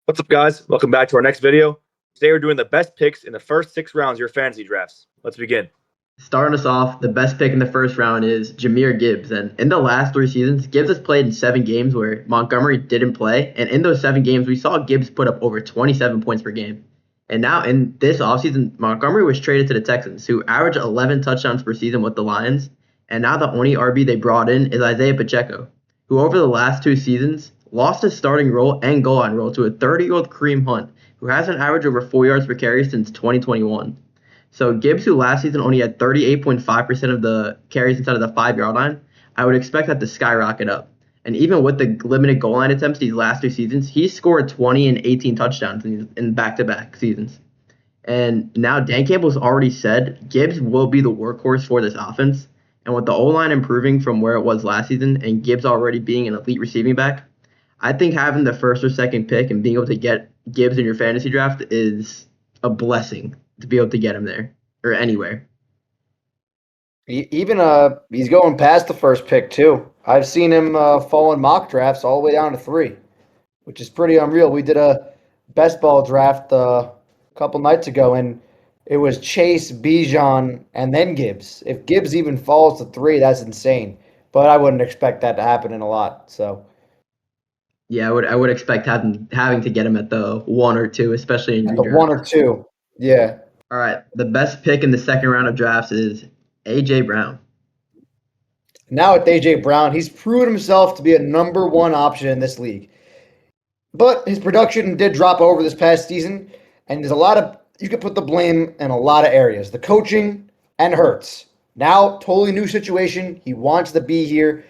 What's up, guys? Welcome back to our next video. Today we're doing the best picks in the first 6 rounds of your fantasy drafts. Let's begin. Starting us off, the best pick in the first round is Jahmyr Gibbs. And in the last 3 seasons, Gibbs has played in 7 games where Montgomery didn't play. And in those 7 games, we saw Gibbs put up over 27 points per game. And now in this offseason, Montgomery was traded to the Texans, who average 11 touchdowns per season with the Lions. And now the only RB they brought in is Isaiah Pacheco, who over the last 2 seasons lost his starting role and goal line role to a 30-year-old Kareem Hunt, who hasn't averaged over 4 yards per carry since 2021. So Gibbs, who last season only had 38.5% of the carries inside of the 5-yard line, I would expect that to skyrocket up. And even with the limited goal line attempts these last 2 seasons, he scored 20 and 18 touchdowns in back-to-back seasons. And now Dan Campbell's already said Gibbs will be the workhorse for this offense. And with the O-line improving from where it was last season and Gibbs already being an elite receiving back, I think having the first or second pick and being able to get Gibbs in your fantasy draft is a blessing to be able to get him there or anywhere. Even he's going past the first pick too. I've seen him fall in mock drafts all the way down to 3, which is pretty unreal. We did a best ball draft a couple nights ago, and it was Chase, Bijan, and then Gibbs. If Gibbs even falls to 3, that's insane. But I wouldn't expect that to happen in a lot. So. Yeah, I would expect having to get him at the 1 or 2, especially in the 1 or 2. Yeah. All right. The best pick in the second round of drafts is A.J. Brown. Now with A.J. Brown, he's proven himself to be a number 1 option in this league. But his production did drop over this past season, and there's you could put the blame in a lot of areas. The coaching and Hurts. Now, totally new situation. He wants to be here.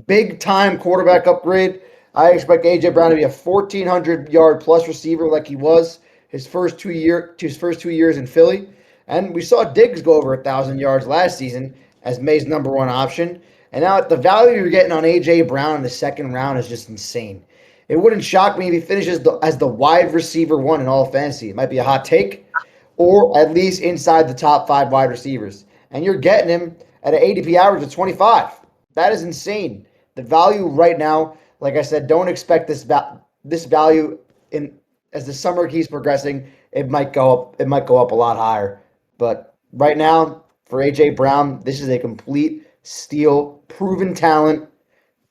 Big time quarterback upgrade. I expect A.J. Brown to be a 1,400-yard plus receiver like he was his first 2 years in Philly. And we saw Diggs go over 1,000 yards last season as May's number 1 option. And now the value you're getting on A.J. Brown in the second round is just insane. It wouldn't shock me if he finishes as the wide receiver 1 in all of fantasy. It might be a hot take, or at least inside the top 5 wide receivers. And you're getting him at an ADP average of 25. That is insane. The value right now, like I said, don't expect this value as the summer keeps progressing. It might go up. It might go up a lot higher. But right now, for A.J. Brown, this is a complete steal, proven talent,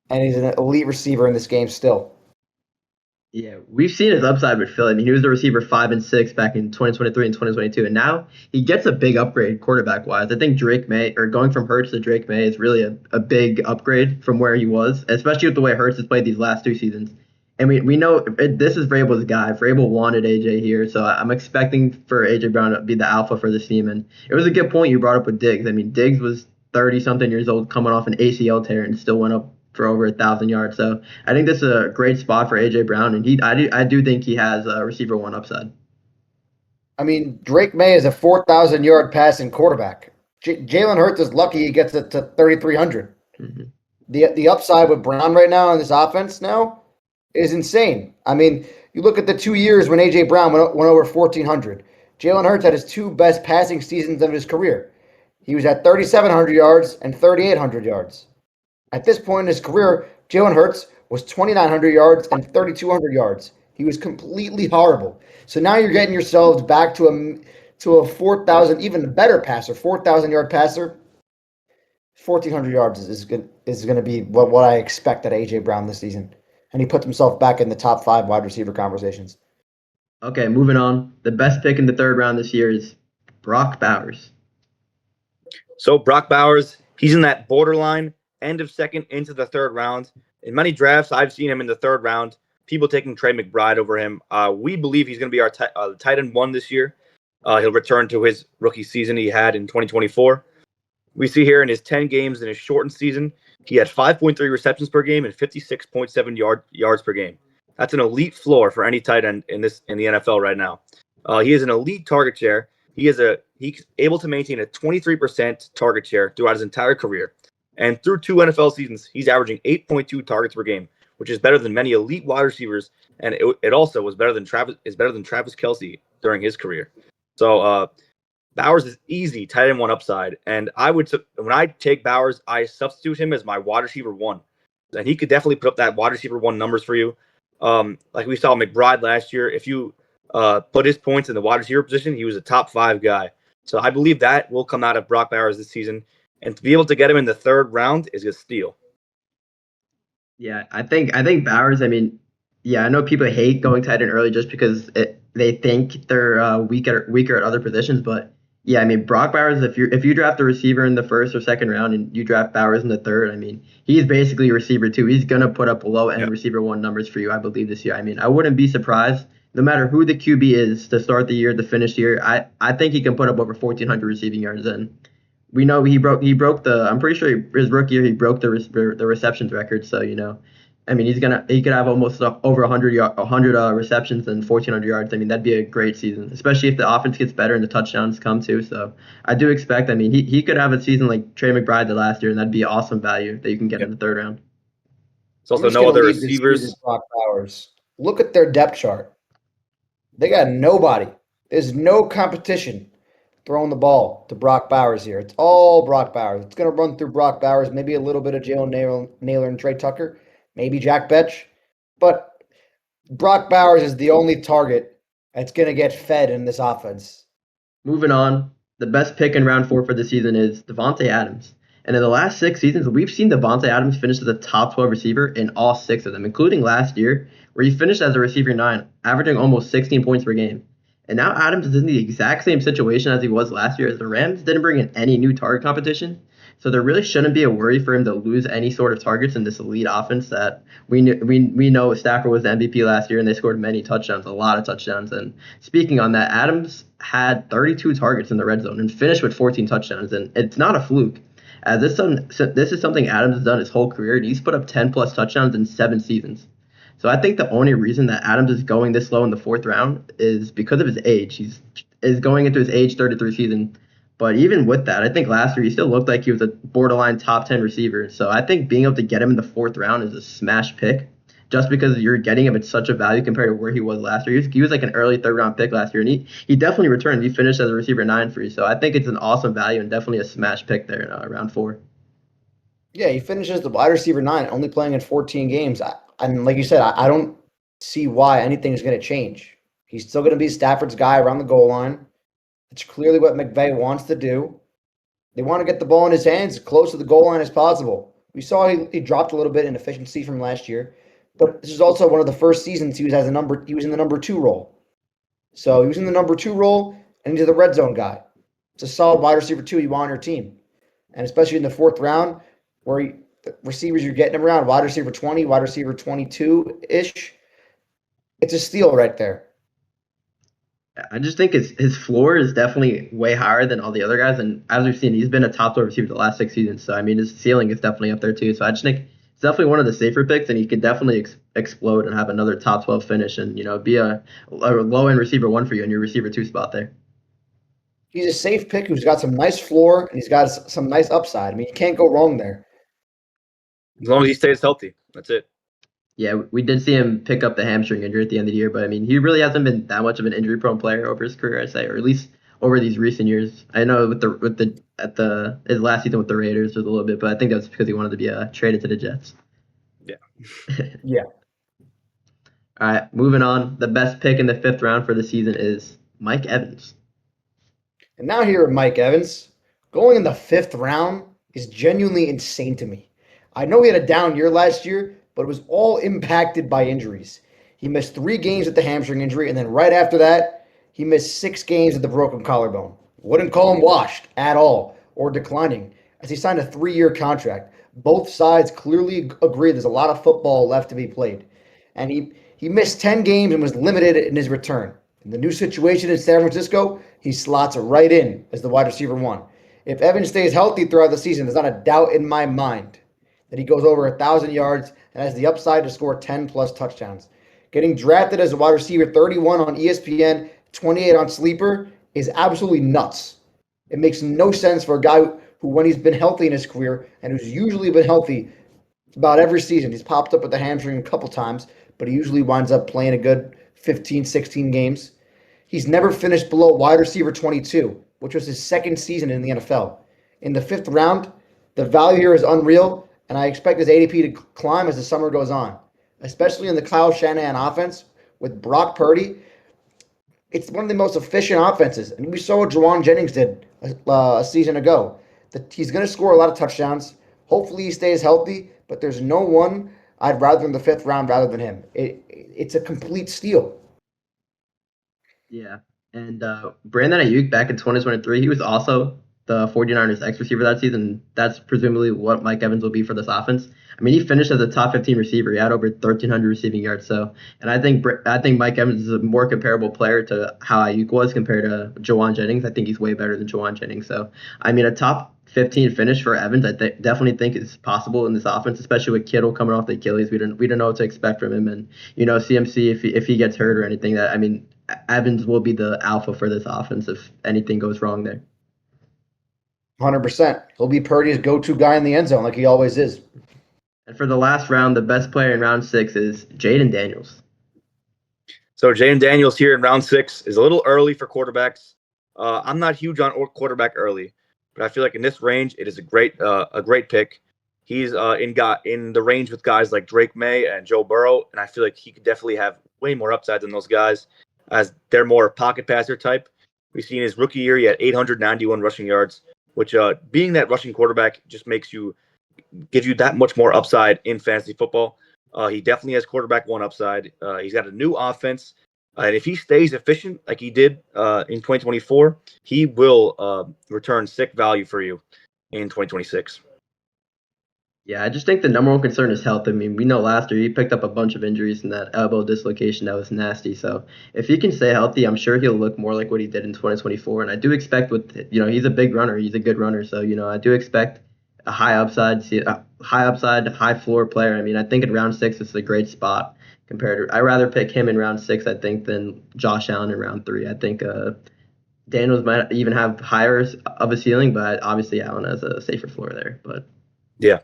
and he's an elite receiver in this game still. Yeah, we've seen his upside with Philly. I mean, he was the receiver 5 and 6 back in 2023 and 2022, and now he gets a big upgrade quarterback-wise. I think going from Hurts to Drake May is really a big upgrade from where he was, especially with the way Hurts has played these last 2 seasons. And we know this is Vrabel's guy. Vrabel wanted AJ here, so I'm expecting for AJ Brown to be the alpha for this team. And it was a good point you brought up with Diggs. I mean, Diggs was 30-something years old, coming off an ACL tear, and still went up for over 1,000 yards. So I think this is a great spot for AJ Brown, and I do think he has a receiver 1 upside. I mean, Drake May is a 4,000 yard passing quarterback. Jalen Hurts is lucky he gets it to 3,300. Mm-hmm. The upside with Brown right now in this offense now is insane. I mean, you look at the 2 years when A.J. Brown went over 1,400. Jalen Hurts had his 2 best passing seasons of his career. He was at 3,700 yards and 3,800 yards. At this point in his career, Jalen Hurts was 2,900 yards and 3,200 yards. He was completely horrible. So now you're getting yourselves back to a 4,000, even better passer, 4,000-yard passer. 1,400 yards is going to be what I expect at A.J. Brown this season. And he puts himself back in the top 5 wide receiver conversations. Okay, moving on. The best pick in the third round this year is Brock Bowers. So Brock Bowers, he's in that borderline end of second into the third round. In many drafts, I've seen him in the third round. People taking Trey McBride over him. We believe he's going to be our tight end 1 this year. He'll return to his rookie season he had in 2024. We see here in his 10 games in his shortened season, he had 5.3 receptions per game and 56.7 yards per game. That's an elite floor for any tight end in the NFL right now. He is an elite target share. He's able to maintain a 23% target share throughout his entire career. And through 2 NFL seasons, he's averaging 8.2 targets per game, which is better than many elite wide receivers, and it also was better than Travis Kelce during his career. So Bowers is easy tight end 1 upside, and when I take Bowers, I substitute him as my wide receiver 1, and he could definitely put up that wide receiver 1 numbers for you. Like we saw McBride last year. If you put his points in the wide receiver position, he was a top 5 guy. So I believe that will come out of Brock Bowers this season. And to be able to get him in the 3rd round is a steal. Yeah, I think Bowers. I mean, yeah, I know people hate going tight end early just because they think they're weaker at other positions, but yeah, I mean Brock Bowers. If you draft a receiver in the 1st or 2nd round and you draft Bowers in the 3rd, I mean he's basically a receiver 2. He's gonna put up low end receiver 1 numbers for you, I believe, this year. I mean I wouldn't be surprised no matter who the QB is to start the year, to finish the year. I think he can put up over 1,400 receiving yards and. We know he broke the. I'm pretty sure his rookie year he broke the receptions record. So I mean he could have almost over 100 receptions and 1,400 yards. I mean that'd be a great season, especially if the offense gets better and the touchdowns come too. So I do expect. I mean he could have a season like Trey McBride did last year, and that'd be awesome value that you can get in the 3rd round. There's also no other receivers. This Brock Bowers. Look at their depth chart. They got nobody. There's no competition throwing the ball to Brock Bowers here. It's all Brock Bowers. It's going to run through Brock Bowers, maybe a little bit of Jalen Naylor and Trey Tucker, maybe Jack Betch. But Brock Bowers is the only target that's going to get fed in this offense. Moving on, the best pick in round 4 for the season is Davante Adams. And in the last 6 seasons, we've seen Davante Adams finish as a top 12 receiver in all 6 of them, including last year, where he finished as a receiver 9, averaging almost 16 points per game. And now Adams is in the exact same situation as he was last year, as the Rams didn't bring in any new target competition. So there really shouldn't be a worry for him to lose any sort of targets in this elite offense that we know Stafford was the MVP last year, and they scored many touchdowns, a lot of touchdowns. And speaking on that, Adams had 32 targets in the red zone and finished with 14 touchdowns. And it's not a fluke. As this is something Adams has done his whole career, and he's put up 10-plus touchdowns in 7 seasons. So I think the only reason that Adams is going this low in the 4th round is because of his age. He's going into his age 33 season. But even with that, I think last year he still looked like he was a borderline top 10 receiver. So I think being able to get him in the 4th round is a smash pick, just because you're getting him at such a value compared to where he was last year. He was like an early 3rd round pick last year, and he definitely returned. He finished as a receiver 9 for you. So I think it's an awesome value and definitely a smash pick there in round 4. Yeah, he finishes the wide receiver 9, only playing in 14 games. And like you said, I don't see why anything is going to change. He's still going to be Stafford's guy around the goal line. It's clearly what McVay wants to do. They want to get the ball in his hands as close to the goal line as possible. We saw he dropped a little bit in efficiency from last year, but this is also one of the first seasons he was in the number 2 role. So he was in the number 2 role, and he's the red zone guy. It's a solid wide receiver 2 you want on your team, and especially in the 4th round, where the receivers you're getting him around, wide receiver 20, wide receiver 22-ish. It's a steal right there. I just think his floor is definitely way higher than all the other guys. And as we've seen, he's been a top 12 receiver the last 6 seasons. So, I mean, his ceiling is definitely up there, too. So, I just think it's definitely one of the safer picks, and he could definitely explode and have another top 12 finish and, be a low-end receiver 1 for you in your receiver 2 spot there. He's a safe pick who's got some nice floor, and he's got some nice upside. I mean, you can't go wrong there. As long as he stays healthy, that's it. Yeah, we did see him pick up the hamstring injury at the end of the year, but I mean, he really hasn't been that much of an injury-prone player over his career, I'd say, or at least over these recent years. I know his last season with the Raiders was a little bit, but I think that was because he wanted to be traded to the Jets. Yeah. Yeah. All right, moving on. The best pick in the 5th round for the season is Mike Evans. And now here at Mike Evans, going in the 5th round is genuinely insane to me. I know he had a down year last year, but it was all impacted by injuries. He missed 3 games with the hamstring injury, and then right after that, he missed 6 games with the broken collarbone. Wouldn't call him washed at all or declining, as he signed a 3-year contract. Both sides clearly agree there's a lot of football left to be played. And he missed 10 games and was limited in his return. In the new situation in San Francisco, he slots right in as the wide receiver 1. If Evans stays healthy throughout the season, there's not a doubt in my mind that he goes over 1,000 yards and has the upside to score 10-plus touchdowns. Getting drafted as a wide receiver 31 on ESPN, 28 on Sleeper is absolutely nuts. It makes no sense for a guy who, when he's been healthy in his career, and who's usually been healthy about every season, he's popped up with a hamstring a couple times, but he usually winds up playing a good 15, 16 games. He's never finished below wide receiver 22, which was his 2nd season in the NFL. In the 5th round, the value here is unreal, and I expect his ADP to climb as the summer goes on. especially in the Kyle Shanahan offense with Brock Purdy. It's one of the most efficient offenses. And we saw what Juwan Jennings did a season ago. That he's going to score a lot of touchdowns. Hopefully he stays healthy, but there's no one I'd rather in the 5th round rather than him. It's a complete steal. Yeah. And Brandon Ayuk back in 2023, he was also the 49ers X receiver that season. That's presumably what Mike Evans will be for this offense. I mean, he finished as a top 15 receiver. He had over 1,300 receiving yards. So, and I think Mike Evans is a more comparable player to how Ayuk was compared to Juwan Jennings. I think he's way better than Juwan Jennings. So, I mean, a top 15 finish for Evans, I definitely think is possible in this offense, especially with Kittle coming off the Achilles. We don't know what to expect from him, and CMC if he gets hurt or anything. That I mean, Evans will be the alpha for this offense if anything goes wrong there. 100%. He'll be Purdy's go-to guy in the end zone like he always is. And for the last round, the best player in round 6 is Jayden Daniels. So Jayden Daniels here in round 6 is a little early for quarterbacks. I'm not huge on quarterback early, but I feel like in this range, it is a great pick. He's in the range with guys like Drake May and Joe Burrow, and I feel like he could definitely have way more upside than those guys, as they're more pocket passer type. We've seen his rookie year, he had 891 rushing yards, which being that rushing quarterback just gives you that much more upside in fantasy football. He definitely has quarterback 1 upside. He's got a new offense. And if he stays efficient like he did in 2024, he will return sick value for you in 2026. Yeah, I just think the number one concern is health. I mean, we know last year he picked up a bunch of injuries and that elbow dislocation that was nasty. So if he can stay healthy, I'm sure he'll look more like what he did in 2024. And I do expect he's a big runner. He's a good runner. So, I do expect a high upside, high floor player. I mean, I think in round 6, it's a great spot compared to, I'd rather pick him in round 6, I think, than Josh Allen in round 3. I think Daniels might even have higher of a ceiling, but obviously Allen has a safer floor there. But yeah.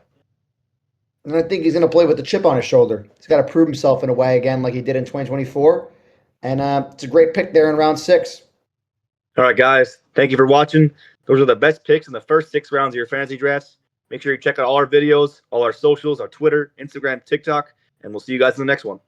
And I think he's going to play with a chip on his shoulder. He's got to prove himself in a way again like he did in 2024. And it's a great pick there in round 6. All right, guys. Thank you for watching. Those are the best picks in the first 6 rounds of your fantasy drafts. Make sure you check out all our videos, all our socials, our Twitter, Instagram, TikTok, and we'll see you guys in the next one.